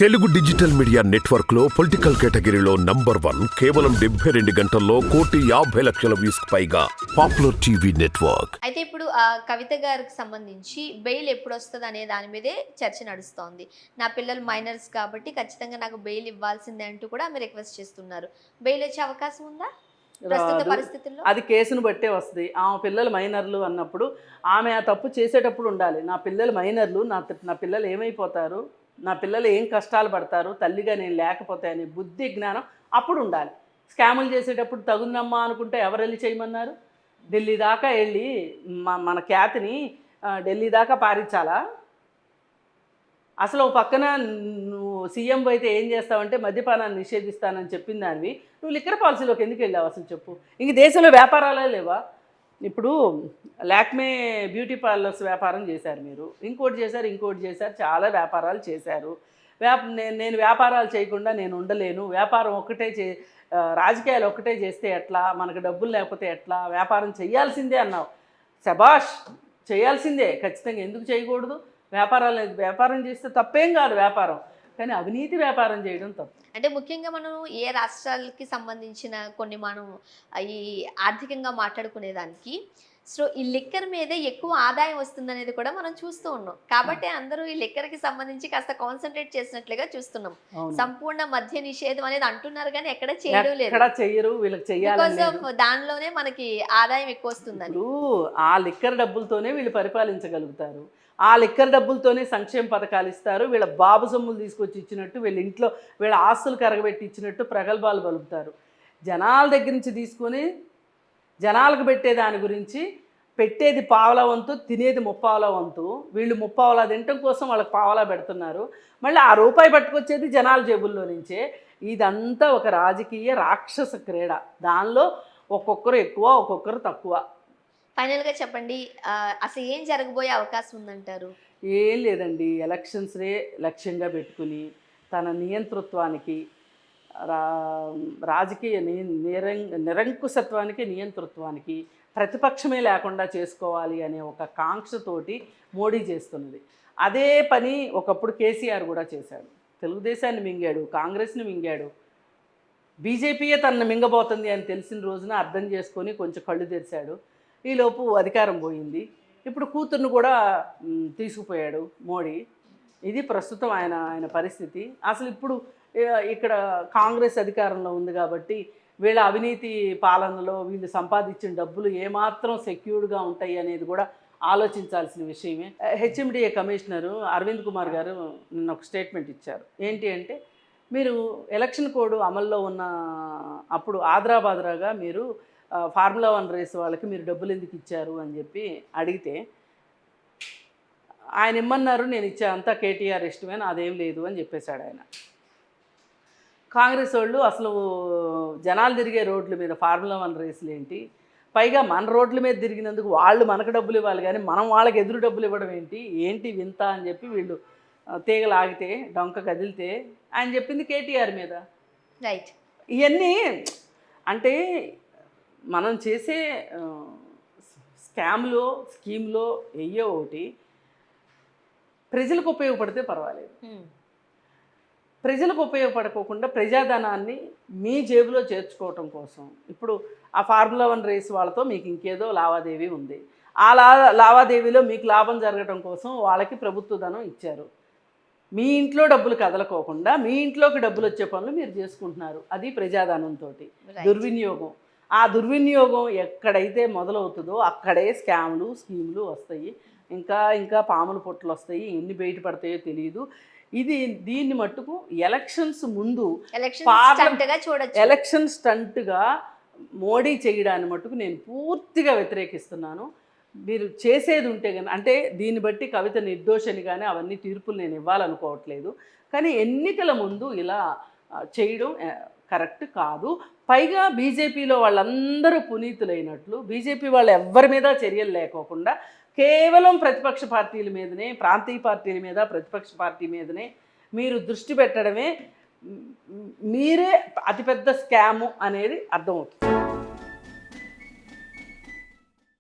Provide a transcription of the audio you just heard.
Telugu digital media network లో political కేటగిరీలో number 1 కేవలం 72 గంటల్లో 1,50,00,000 వ్యూస్ పైగా పాపులర్ టీవీ నెట్వర్క్. అయితే ఇప్పుడు కవిత గారికి సంబంధించి బెయిల్ ఎప్పుడు వస్తుంది అనే దాని మీదే చర్చ నడుస్తోంది. నా పిల్లలు మైనర్స్ కాబట్టి ఖచ్చితంగా నాకు బెయిల్ ఇవ్వాల్సిందే అంటూ కూడా ఆమె రిక్వెస్ట్ చేస్తున్నారు. బెయిల్ వచ్చే అవకాశం ఉందా ప్రస్తుత రాదు. పరిస్థితుల్లో? అది కేసును బట్టే వస్తుంది. ఆమె పిల్లలు మైనర్లు అన్నప్పుడు ఆమె ఆ తప్పు చేసేటప్పుడు ఉండాలి. నా పిల్లలు మైనర్లు, నా పిల్లలు ఏమైపోతారు, నా పిల్లలు ఏం కష్టాలు పడతారు, తల్లిగా నేను లేకపోతే అనే బుద్ధి జ్ఞానం అప్పుడు ఉండాలి. స్కాములు చేసేటప్పుడు తగుందమ్మా అనుకుంటే ఎవరు వెళ్ళి చేయమన్నారు? ఢిల్లీ దాకా వెళ్ళి మన ఖ్యాతిని ఢిల్లీ దాకా పారించాలా? అసలు ఓ పక్కన నువ్వు సీఎం అయితే ఏం చేస్తావంటే మద్యపానాన్ని నిషేధిస్తానని చెప్పిన దానివి నువ్వు లిక్కర్ పాలసీలోకి ఎందుకు వెళ్ళావు అసలు చెప్పు? ఇంక దేశంలో వ్యాపారాలే లేవా? ఇప్పుడు లాక్మే బ్యూటీ పార్లర్స్ వ్యాపారం చేశారు మీరు, ఇంకోటి చేశారు, చాలా వ్యాపారాలు చేశారు. నేను వ్యాపారాలు చేయకుండా నేను ఉండలేను, వ్యాపారం ఒక్కటే రాజకీయాలు ఒక్కటే చేస్తే ఎట్లా, మనకు డబ్బులు లేకపోతే ఎట్లా, వ్యాపారం చేయాల్సిందే అన్నావు. శబాష్, చేయాల్సిందే ఖచ్చితంగా, ఎందుకు చేయకూడదు? వ్యాపారం చేస్తే తప్పేం కాదు వ్యాపారం, కానీ అవినీతి వ్యాపారం చేయడం తప్పు. అంటే ముఖ్యంగా మనం ఏ రాష్ట్రాలకి సంబంధించిన కొన్ని మనం ఈ ఆర్థికంగా మాట్లాడుకునేదానికి సో ఈ లిక్కర్ మీదే ఎక్కువ ఆదాయం వస్తుందనేది కూడా మనం చూస్తూ ఉన్నాం. కాబట్టి అందరూ ఈ లిక్కర్కి సంబంధించి కాస్త కాన్సన్ట్రేట్ చేసినట్లుగా చూస్తున్నాం. సంపూర్ణ మద్య నిషేధం అనేది అంటున్నారు కానీ ఎక్కడ చేయడం లేదు. వీళ్ళకి చేయాలి, దానిలోనే మనకి ఆదాయం ఎక్కువ వస్తుందని. ఆ లిక్కర్ డబ్బులతోనే వీళ్ళు పరిపాలించగలుగుతారు. ఆ లిక్కర్ డబ్బులతోనే సంక్షేమ పథకాలు ఇస్తారు. వీళ్ళ బాబు సొమ్ములు తీసుకొచ్చి ఇచ్చినట్టు, వీళ్ళ ఇంట్లో వీళ్ళ ఆస్తులు కరగబెట్టి ఇచ్చినట్టు ప్రగల్భాలు పలుకుతారు. జనాల దగ్గర నుంచి తీసుకొని జనాలకు పెట్టే దాని గురించి పెట్టేది పావలా వంతు, తినేది ముప్పావలా వంతు. వీళ్ళు ముప్పావలా తినటం కోసం వాళ్ళకి పావలా పెడుతున్నారు. మళ్ళీ ఆ రూపాయి పట్టుకొచ్చేది జనాల జేబుల్లో నుంచే. ఇదంతా ఒక రాజకీయ రాక్షస క్రీడ. దానిలో ఒక్కొక్కరు ఎక్కువ, ఒక్కొక్కరు తక్కువ. ఫైనల్గా చెప్పండి, అసలు ఏం జరగబోయే అవకాశం ఉందంటారు? ఏం లేదండి, ఎలక్షన్స్నే లక్ష్యంగా పెట్టుకుని తన నియంతృత్వానికి, రాజకీయ నిరంకుశత్వానికి, నియంతృత్వానికి ప్రతిపక్షమే లేకుండా చేసుకోవాలి అనే ఒక కాంక్షతోటి మోడీ చేస్తున్నది. అదే పని ఒకప్పుడు కేసీఆర్ కూడా చేశాడు. తెలుగుదేశాన్ని మింగాడు, కాంగ్రెస్ని మింగాడు. బీజేపీయే తనను మింగబోతుంది అని తెలిసిన రోజున అర్థం చేసుకొని కొంచెం కళ్ళు తెరిచాడు. ఈలోపు అధికారం పోయింది. ఇప్పుడు కూతుర్ను కూడా తీసుకుపోయాడు మోడీ. ఇది ప్రస్తుతం ఆయన పరిస్థితి. అసలు ఇప్పుడు ఇక్కడ కాంగ్రెస్ అధికారంలో ఉంది కాబట్టి వీళ్ళ అవినీతి పాలనలో వీళ్ళు సంపాదించిన డబ్బులు ఏమాత్రం సెక్యూర్డ్గా ఉంటాయి అనేది కూడా ఆలోచించాల్సిన విషయమే. హెచ్ఎండిఏ కమిషనరు అరవింద్ కుమార్ గారు నిన్న ఒక స్టేట్మెంట్ ఇచ్చారు. ఏంటి అంటే, మీరు ఎలక్షన్ కోడ్ అమల్లో ఉన్న అప్పుడు ఆదరాబాదరాగా మీరు ఫార్ములా 1 రేస్ వాళ్ళకి మీరు డబ్బులు ఎందుకు ఇచ్చారు అని చెప్పి అడిగితే ఆయన ఇమ్మన్నారు, నేను ఇచ్చా అంతా కేటీఆర్ ఇష్టమేనా, అదేం లేదు అని చెప్పేశాడు ఆయన. కాంగ్రెస్ వాళ్ళు అసలు జనాలు తిరిగే రోడ్ల మీద ఫార్ములా 1 రేసులు ఏంటి, పైగా మన రోడ్ల మీద తిరిగినందుకు వాళ్ళు మనకు డబ్బులు ఇవ్వాలి కానీ మనం వాళ్ళకి ఎదురు డబ్బులు ఇవ్వడం ఏంటి వింత అని చెప్పి వీళ్ళు తీగలాగితే, డొంక కదిలితే ఆయన చెప్పింది కేటీఆర్ మీద. రైట్. ఇవన్నీ అంటే మనం చేసే స్కామ్లో, స్కీమ్లో వెయ్యో ఒకటి ప్రజలకు ఉపయోగపడితే పర్వాలేదు. ప్రజలకు ఉపయోగపడకోకుండా ప్రజాధనాన్ని మీ జేబులో చేర్చుకోవటం కోసం ఇప్పుడు ఆ ఫార్ములా 1 రేస్ వాళ్ళతో మీకు ఇంకేదో లావాదేవీ ఉంది. ఆ లావాదేవీలో మీకు లాభం జరగడం కోసం వాళ్ళకి ప్రభుత్వ ధనం ఇచ్చారు. మీ ఇంట్లో డబ్బులు కదలకోకుండా మీ ఇంట్లోకి డబ్బులు వచ్చే పనులు మీరు చేసుకుంటున్నారు. అది ప్రజాధనంతో దుర్వినియోగం. ఆ దుర్వినియోగం ఎక్కడైతే మొదలవుతుందో అక్కడే స్కామ్లు, స్కీములు వస్తాయి. ఇంకా పాముల పొట్లు వస్తాయి. ఎన్ని బయటపడతాయో తెలియదు. దీన్ని మట్టుకు ఎలక్షన్స్ ముందు ఎలక్షన్ స్టంట్గా మోడీ చేయడాన్ని మట్టుకు నేను పూర్తిగా వ్యతిరేకిస్తున్నాను. మీరు చేసేది ఉంటే కానీ, అంటే దీన్ని బట్టి కవిత నిర్దోషని కానీ అవన్నీ తీర్పులు నేను ఇవ్వాలనుకోవట్లేదు, కానీ ఎన్నికల ముందు ఇలా చేయడం కరెక్ట్ కాదు. పైగా బీజేపీలో వాళ్ళందరూ పునీతులైనట్లు బీజేపీ వాళ్ళు ఎవ్వరి మీద చర్యలు లేకోకుండా కేవలం ప్రతిపక్ష పార్టీల మీదనే, ప్రాంతీయ పార్టీల మీద, ప్రతిపక్ష పార్టీ మీదనే మీరు దృష్టి పెట్టడమే మీరే అతిపెద్ద స్కాము అనేది అర్థమవుతుంది.